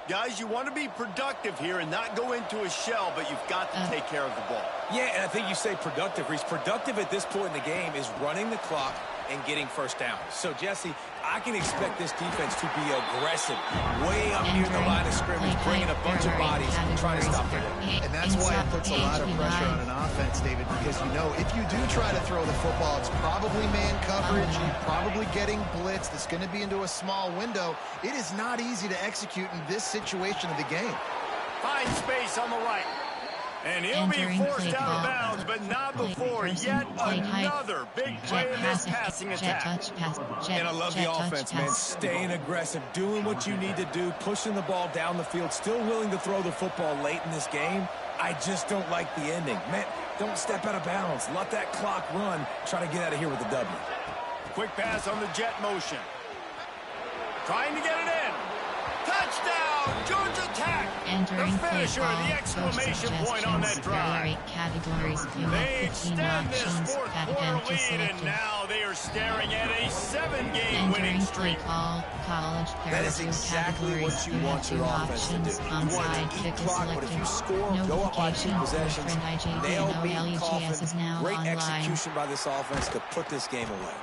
Guys, you want to be productive here and not go into a shell, but you've got to take care of the ball. Yeah, and I think you say productive, Reese. Productive at this point in the game is running the clock and getting first down. So, Jesse, I can expect this defense to be aggressive, way up near the line of scrimmage, bringing a bunch of bodies and trying to stop it. And that's why it puts a lot of pressure on an offense, David, because you know if you do try to throw the football, it's probably man coverage, you're probably getting blitzed, it's going to be into a small window. It is not easy to execute in this situation of the game. Find space on the right. And he'll be forced out of bounds, but not before yet another big play in this passing attack. And I love the offense, man. Staying aggressive, doing what you need to do, pushing the ball down the field, still willing to throw the football late in this game. I just don't like the ending. Man, don't step out of bounds. Let that clock run. Try to get out of here with a W. Quick pass on the jet motion. Trying to get it in. Touchdown, Georgia Tech. The finisher, the exclamation point on that drive. They extend this fourth quarter lead, and now they are staring at a 7-game winning streak. That is exactly what you want your offense to do. You want it to eat clock, but if you score, go up by 2 possessions, nail beat Coffin. Great execution by this offense to put this game away.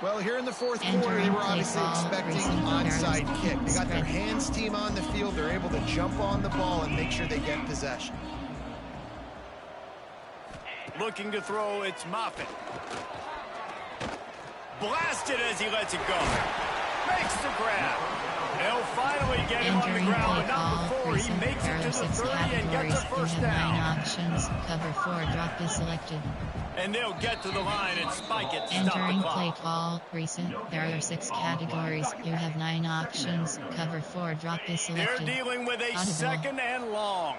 Well, here in the fourth quarter, they were obviously expecting onside kick. They got their hands team on the field. They're able to jump on the ball and make sure they get possession. Looking to throw, it's Moffitt. Blasted as he lets it go. Makes the grab. They'll finally get him on the ground, but not before he makes it to the 30 and gets a first down. Cover 4 drop is selected. And they'll get to the line and spike it to stop the Entering clock. play call, recent, there are 6 categories. You have 9 options. Cover 4 drop is selected. They're dealing with a Audible. second and long.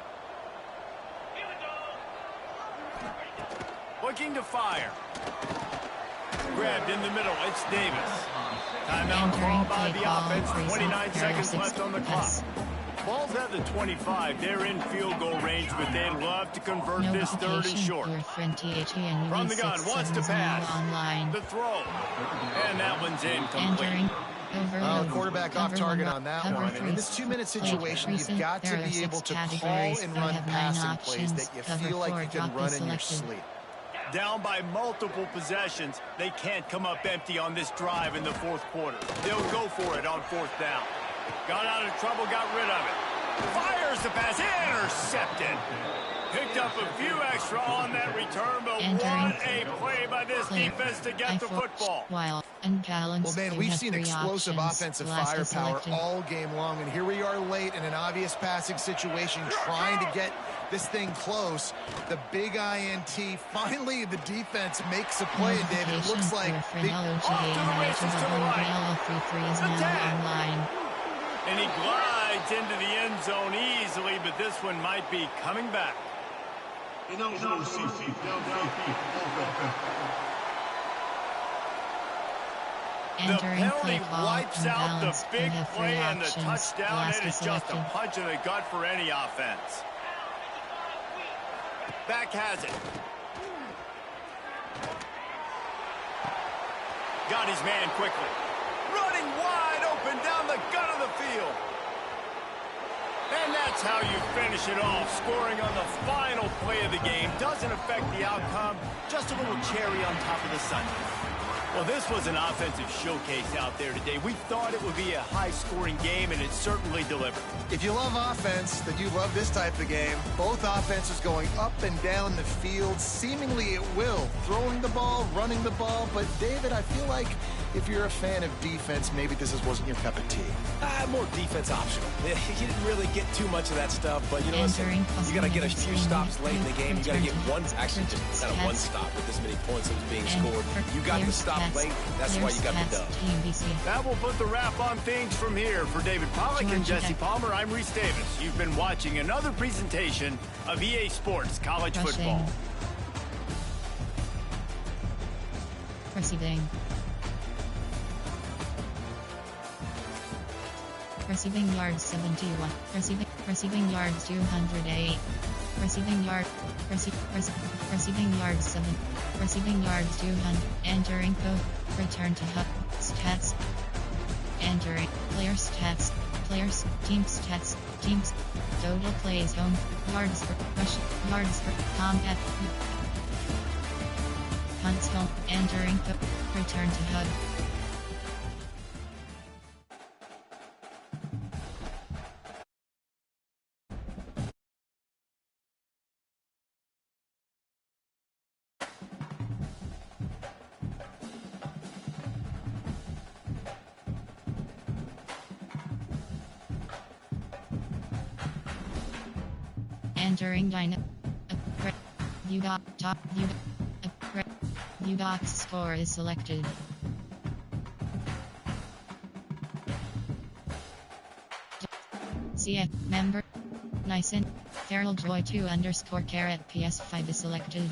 Looking to fire. Grabbed in the middle, it's Davis. Timeout call by the offense, 29 seconds left on the clock. Ball's at the 25. They're in field goal range, but they'd love to convert this third and short. From the gun, wants to pass. The throw. And that one's incomplete. Quarterback off target on that one. And in this 2-minute situation, you've got to be able to call and run passing plays that you feel like you can run in your sleep. Down by multiple possessions, they can't come up empty on this drive in the fourth quarter. They'll go for it on fourth down. Got out of trouble, got rid of it. Fires the pass, intercepted. Picked up a few extra on that return, but what a play by this defense to get the football. Well, man, we've seen explosive offensive firepower all game long, and here we are late in an obvious passing situation trying to get this thing close. The big INT. Finally, the defense makes a play, and David, it looks like they off to the races to the right. The 10. And he glides into the end zone easily, but this one might be coming back. The penalty wipes out the big play and the touchdown. It is just a punch in the gut for any offense. Back has it. Got his man quickly. Running wide open down the gut of the field. And that's how you finish it off. Scoring on the final play of the game doesn't affect the outcome. Just a little cherry on top of the sundae. Well, this was an offensive showcase out there today. We thought it would be a high-scoring game, and it certainly delivered. If you love offense, then you love this type of game. Both offenses going up and down the field, seemingly at will. Throwing the ball, running the ball. But, David, I feel like if you're a fan of defense, maybe this wasn't your cup of tea. More defense optional. You didn't really get too much of that stuff, but you know what? You got to get a few stops late in the game. You got to get one, actually just kind of one stop with this many points that was being scored. You got the stop late. That's why you got the dub. That will put the wrap on things from here. For David Pollack and Jesse Palmer, I'm Reese Davis. You've been watching another presentation of EA Sports College Football. Receiving yards 71. Receiving yards 208. Receiving yards 7. Receiving yards 200. Entering code. Return to hub. Stats. Entering player stats. Players. Team stats. Teams. Total plays home. Yards for rush. Yards for combat. Punts home. Entering code. Return to hub. Entering dynamic. UDOC's score is selected. CF member. Nyson. Feral Joy 2_carat PS5 is selected.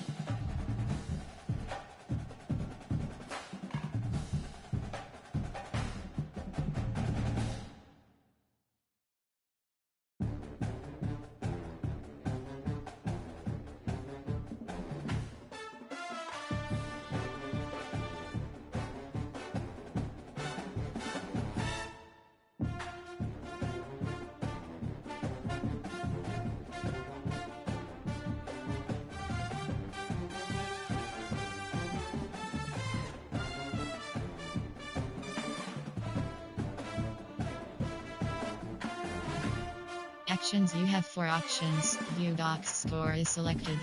Actions. You have 4 options. UDOC's score is selected.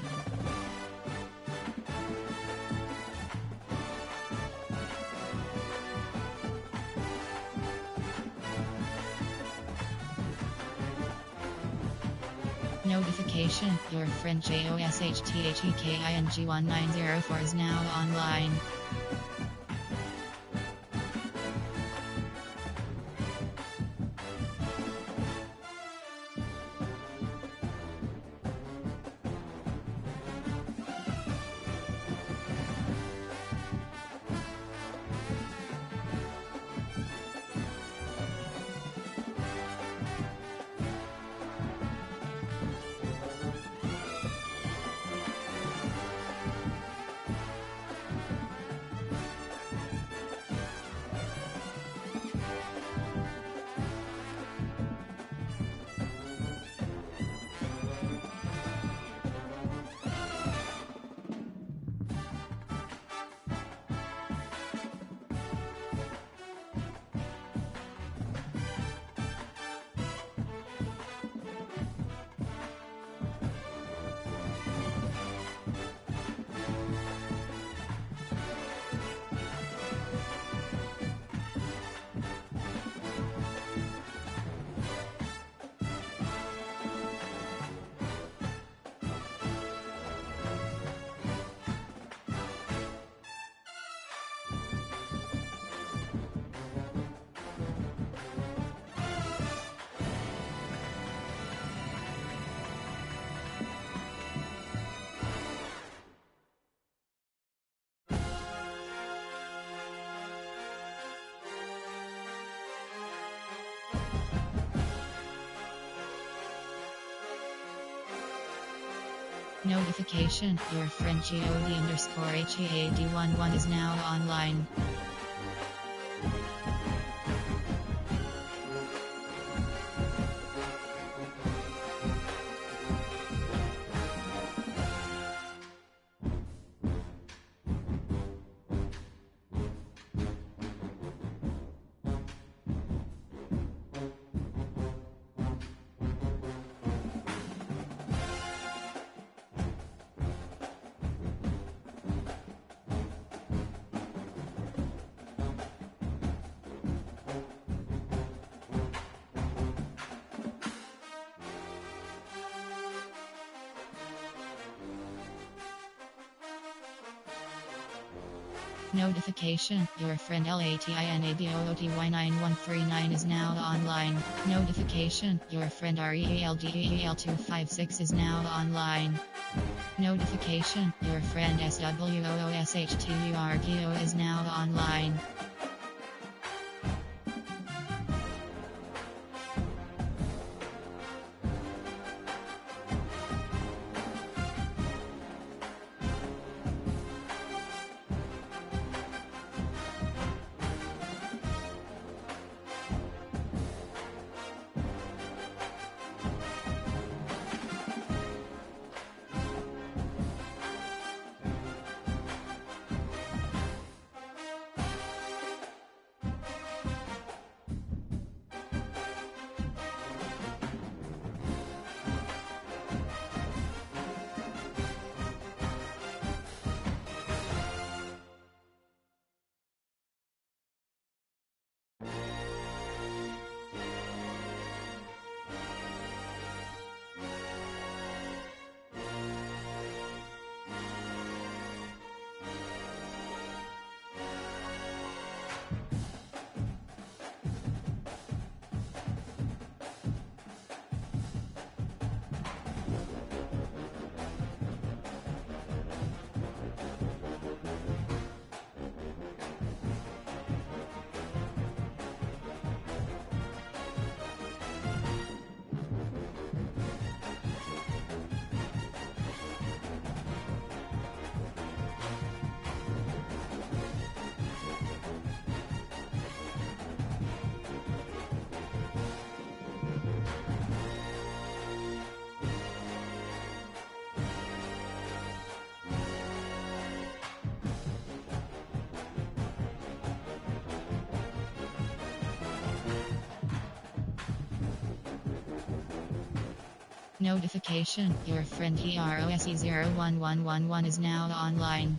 Notification. Your friend JOSHTHEKING1904 is now online. Notification, your friend GOD_HEAD11 is now online. Notification, your friend LATINABOOTY9139 is now online. Notification, your friend REALDEEL256 is now online. Notification, your friend SWOOSHTURGO is now online. Notification, your friend HEROSE01111 is now online.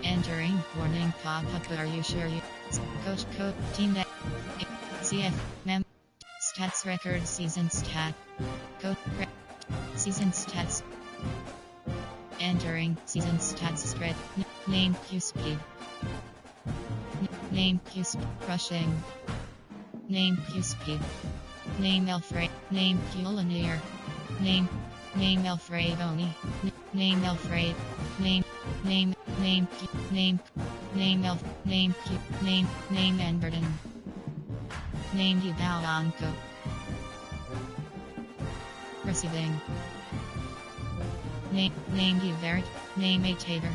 Entering, warning pop-up, are you sure you... Coach code, team that... CF, mem... Stats record season stat. Code, season stats. Entering, season stats spread. Name Q speed. Name Q speed. Rushing. Name Q speed. Name Alfred. Name Q linear. Name Alfredoni. Name Alfred. Name Enberton. Name Dibalanco. Receiving. Name Divert. Name A Tater.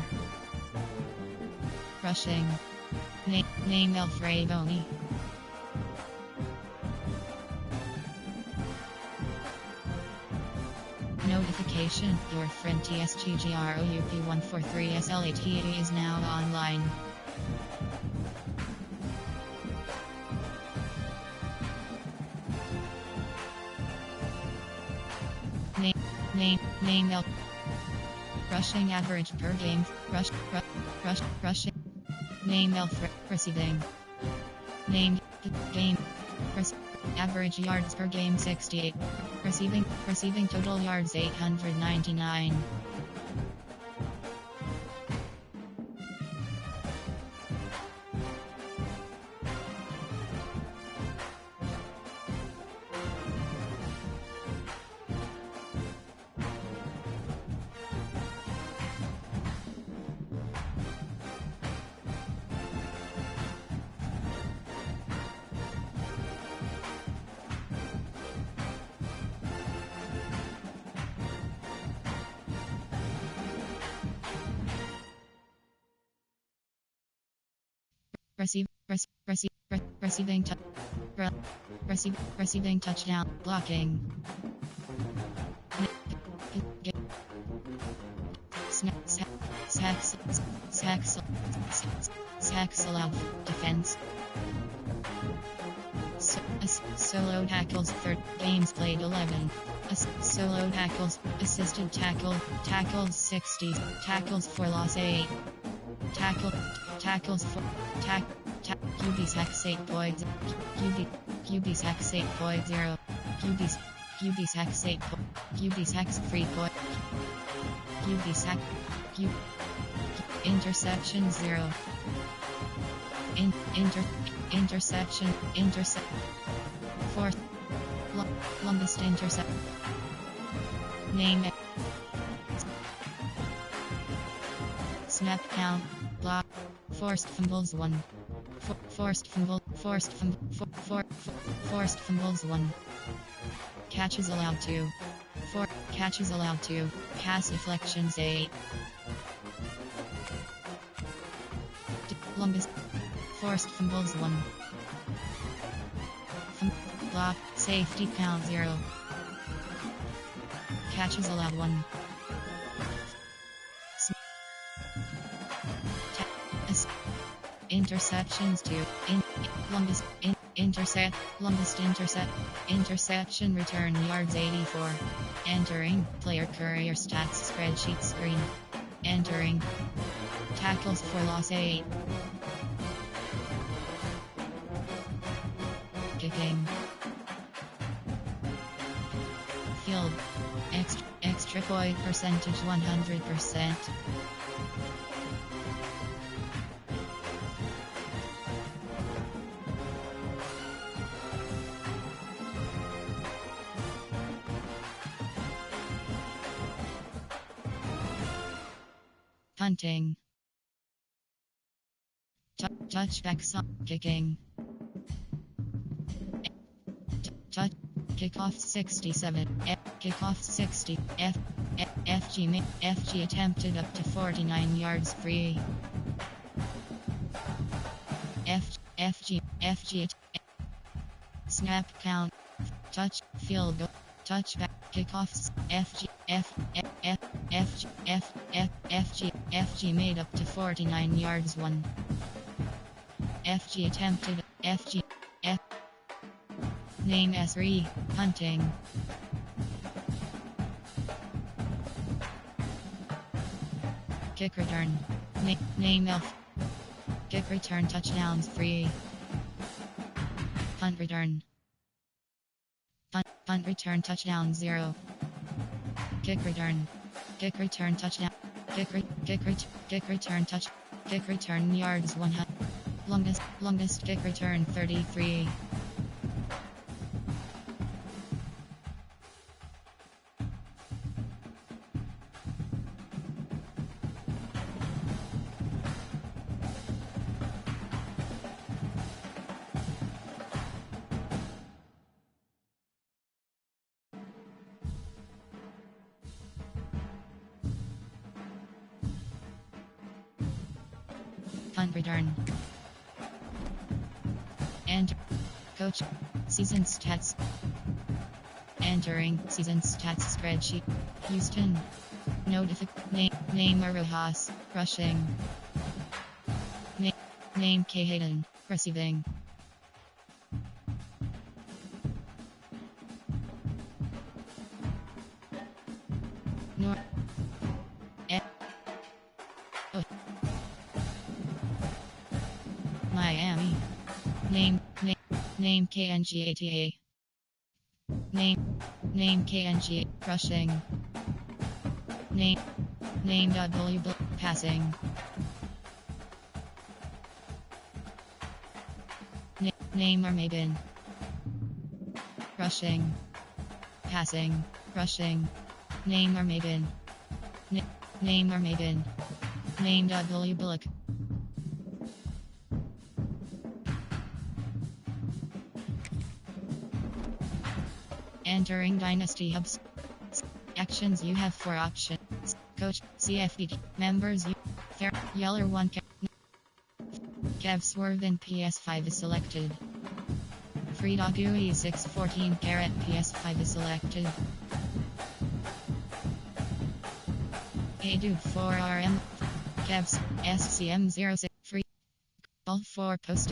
Rushing. Name Alfredoni. Notification. location. Your friend TSGGROUP143SLATE is now online. Name L. Rushing average per game. Rushing. Name L. Receiving. Name game. Average yards per game 68. Receiving total yards 899. Receiving touchdown, blocking. Sacks allowed, defense. Solo tackles, third, games played 11. Solo tackles, assisted tackles 60, tackles for loss 8. Tackles for QB sacks 8 points. QB sacks 8.0. QB sacks 8. QB sacks 3 point. QB sack. Interception 0. Interception. Fourth. Longest intercept. Name it. Snap count. Block. Forced fumbles 1. Forced fumbles 1. Catches allowed 2. 4 catches allowed 2. Pass deflections 8. Longest. Forced fumbles 1. Block. Safety count 0. Catches allowed 1. Interceptions 2. Longest interception return yards 84. Entering player career stats spreadsheet screen. Entering tackles for loss 8. Kicking. Field extra point percentage 100%. Punting. Touchback kicking. Kickoff 67. Kickoff 60. FG attempted up to 49 yards free. FG snap count. Touch field goal. Touchback kickoffs. FG made up to 49 yards 1. FG attempted. Name S3 punting. Kick return. Name F. Kick return touchdowns 3. Punt return. Punt return touchdown 0. Kick return. Kick return touchdown. Kick return touch. Kick return yards 100. Longest kick return 33. Punt return. And coach season stats. Entering season stats spreadsheet. Houston. Name Rojas. Rushing. Name K. Hayden. Receiving. Miami. Name KNGATA. Name KNG. Rushing. Name W. Passing. Name Armaben. Rushing. Passing. Rushing. Name Armaben. Name Armaben. Name W. Bullock. Entering Dynasty Hubs. Actions you have 4 options. Coach, CFD, members, Fair, Yeller 1, Kev Swerve and PS5 is selected. Freedog UE 614 carat PS5 is selected. Adu 4RM, Kevs, SCM 06, free, all 4 post